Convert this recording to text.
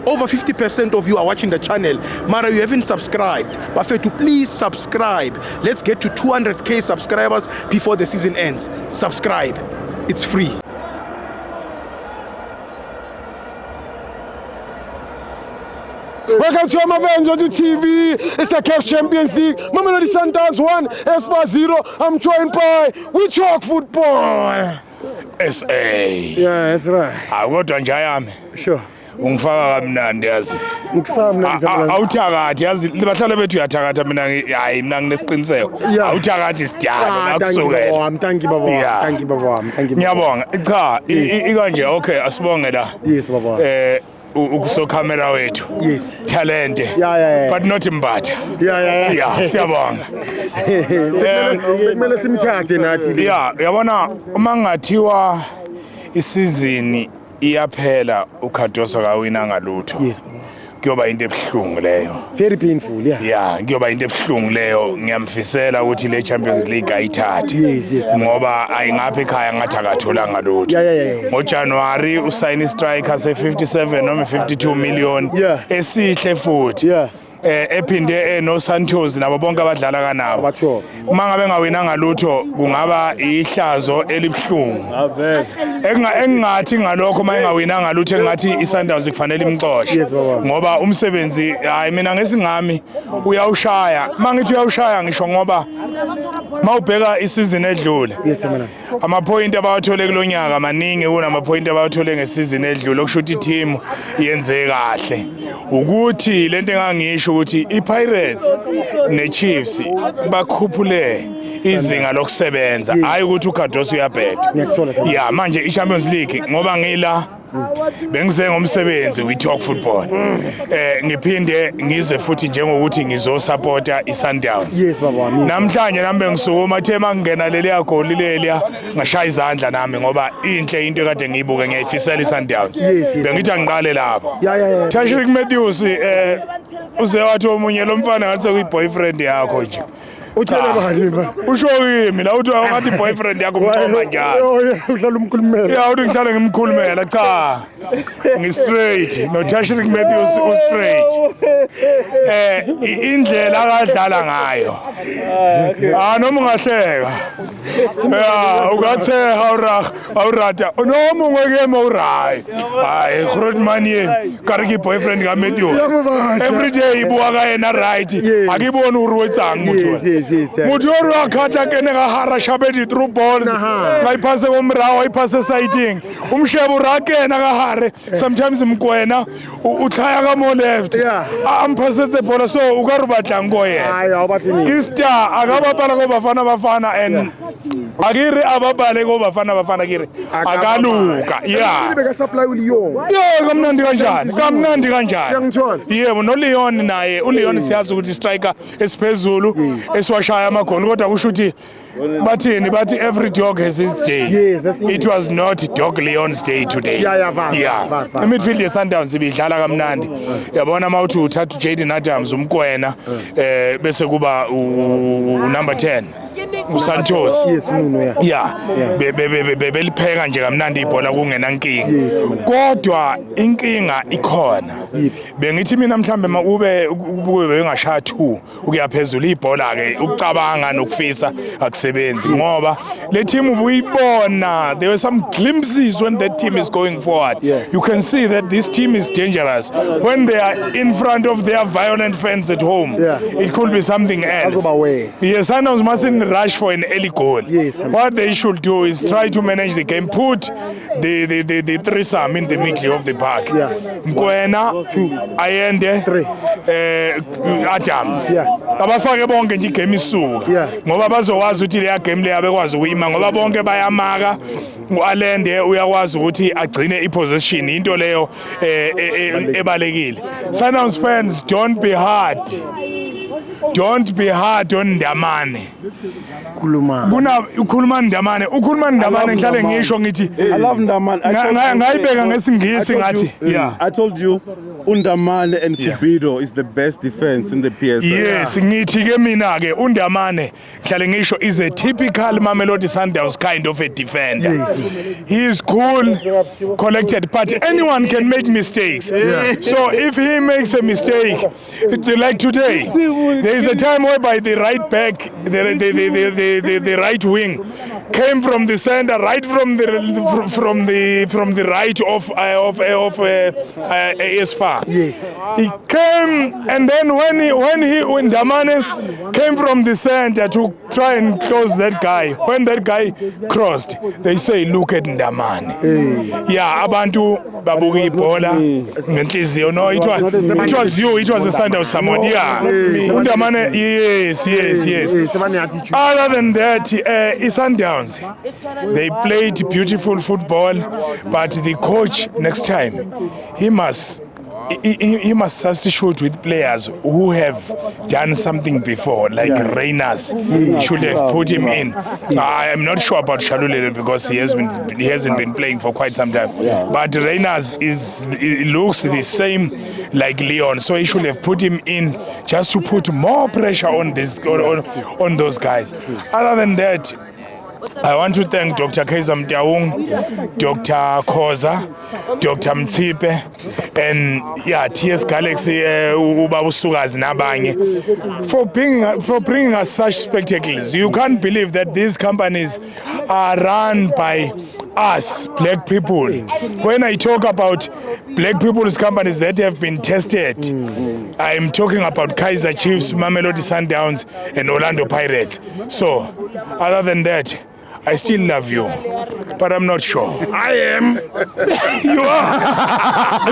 Over 50% of you are watching the channel. Mara, you haven't subscribed. Bafethu, please subscribe. Let's get to 200k subscribers before the season ends. Subscribe. It's free. Welcome to Amavenz on the TV. It's the CAF Champions League. Mamelodi Sundowns 1, Espoir 0. I'm joined by We Talk Football. SA. Yeah, that's right. Kodwa nje yami. Sure. Ungifaka kamnandi yazi. Ngifaka mnandi. Awuthakathi yazi bahlala bethu uyathakatha mina hayi mina nginesiqiniseko. Awuthakathi sidiyalo nakusukela. Thank you baba. Thank you baba. Thank you. Ngiyabonga. Cha, ikanje okay asibonge la. Yes baba. Ukuso camera wethu. Yes. Talent. Yeah. But not Mbatha. Yeah. Siyabonga. Sekumele simthathe nathi. Yeah, uyabona uma ngathiwa isizini iyaphela uKhadoso kawina ngalutho. Yes. Kuyoba into ebhlungu leyo. Very painful, yeah. Yeah, kuyoba into ebhlungu leyo. Ngiyamfisela ukuthi le Champions League ayithathe. Yes. Ngoba ayingapha ekhaya ngathi akathola ngalutho. Yeah. NgoJanuary usayini striker se57 noma 52 million. Esihle futhi. Yeah. Ephinde no Santos nabo bonke abadlala kanabo. Batho. Uma ngabe ngawina ngalutho kungaba ihlazo elibhlungu. Engathi ngalokho uma engawina ngalutho engathi iSundowns kufanele imxoxe. Ngoba umsebenzi hayi mina ngesingami uyawushaya. Mangithi uyawushaya ngisho ngoba mawubheka isizini edlule. Yes mana. Ama point abawathole kulonyaka maningi kunama point abawathole ngesizini edlule okushuthi i-team yenze kahle. Ukuthi lento engangisho ukuthi iPirates neChiefs bakhuphule izinga lokusebenza hayi ukuthi uKhadoso uyabheda. Yeah, manje iChampions League ngoba ngila bengize ngomsebenzi We Talk Football. Ngiphinde ngize futhi njengokuthi ngizosupporta iSundowns. Yes baba. Namhlanje nami ngisukuma thema ngena leliya goal leliya ngashaya izandla nami ngoba inhle into ekade ngiyibuke ngiyayifisela iSundowns. Bengithi angiqale lapho. Yeah. Tashrik Matthews uze wathi omunye lo mfana ngathi kuyiboyfriend yakho nje. Uthele bani ba? Usho kimi la uthi ngathi boyfriend yakho umthomba njani? Udlala umkhulumela. Yeah, uthi ngihlale ngimkhulumela cha. Ngi straight no Tashrik Matthews u straight. Indlela akadlala ngayo. Noma ungahleka. Yeah, ugathe awurata. Noma ungekema uray. Hayi, Grootman ye. Kariki boyfriend ka Matthews. Every day ibuka ka yena right. Akiboni uruwetsang mutho. Muthu wakhatha kene ngahara shabedi through balls ngayiphase komrawo ayiphase sighting umshebo rakena ngahare sometimes mkwena utlhaya ka mo left amphasetse bola so ukarubatla ngoyena hayi awubathini Kista akabapala ko bafana and akiri ababale ko bafana kiri akaluka beka supply uLeon kamnandi kanjani ngithola yebo no Leon naye uLeon siyazi ukuthi striker esiphezulu esiwashaya amagoli kodwa kusho ukuthi bathi every dog has his day. It was not Dog Leon's day today. Midfield yeSundowns ibidlala kamnandi yabona mawuthi uthatha uJaden Adams umkwena bese kuba number 10 uSantos. Belipheka nje kamnandi ibhola kungena inkinga. Kodwa inkinga ikhona. Bengithi mina mhlambe ube bengashaya 2 ukuyaphezulu ibhola ke ukucabanga nokufisa akusebenzi ngoba le team ubuyibona. There were some glimpses when that team is going forward. You can see that this team is dangerous when they are in front of their violent fans at home. It could be something else. Yes, Sundowns mustn't rush for an early goal. What they should do is try to manage the game, put the threesome in the middle of the park. Mkwena 2 Ayende 3 Adams. Abafake bonke nje igame isuka ngoba bazowazi ukuthi leya game leya bekwazi ukuyima ngoba bonke bayamaka. uAlende uyakwazi ukuthi agcine iposition into leyo ebalekile. Sundowns fans, don't be hard on Ndamane. Ukhuluma Ndamane ngihlale ngisho ngithi I love Ndamane. ngayibeka ngesingisi ngathi I told you Undamane and Kubido is the best defense in the PSL. Yes, ngithi ke mina ke Undamane ngihlale ngisho is a typical Mamelodi Sundowns kind of a defender. He is cool, collected, but anyone can make mistakes. So if he makes a mistake, like today, there is a time whereby the right back, the right wing, came from the center, right from the right of AS FAR. Yes. He came, and then when Damane came from the center to try and close that guy, when that guy crossed, they say, "Look at Ndamane." Yeah, abantu babuka ibhola ngenhliziyo. No, it was you. It was the Sundowns someone. Yeah, Ndamane. Yes. Other than that, Sundowns, they played beautiful football, but the coach next time he must substitute with players who have done something before, like Reyners. He should have put him in. I am not sure about Shalulele because he hasn't been playing for quite some time. But Reyners looks the same like Leon, so he should have put him in just to put more pressure on on those guys. Other than that, I want to thank Dr. Kaiser Mtaung, Dr. Khoza, Dr. Mtsipe, and TS Galaxy, Ubaba Sukazi nabanye, for bringing us such spectacles. You can't believe that these companies are run by us, black people. When I talk about black people's companies that have been tested, I'm talking about Kaizer Chiefs, Mamelodi Sundowns, and Orlando Pirates. So, other than that, I still love you, but I'm not sure. I am. You are.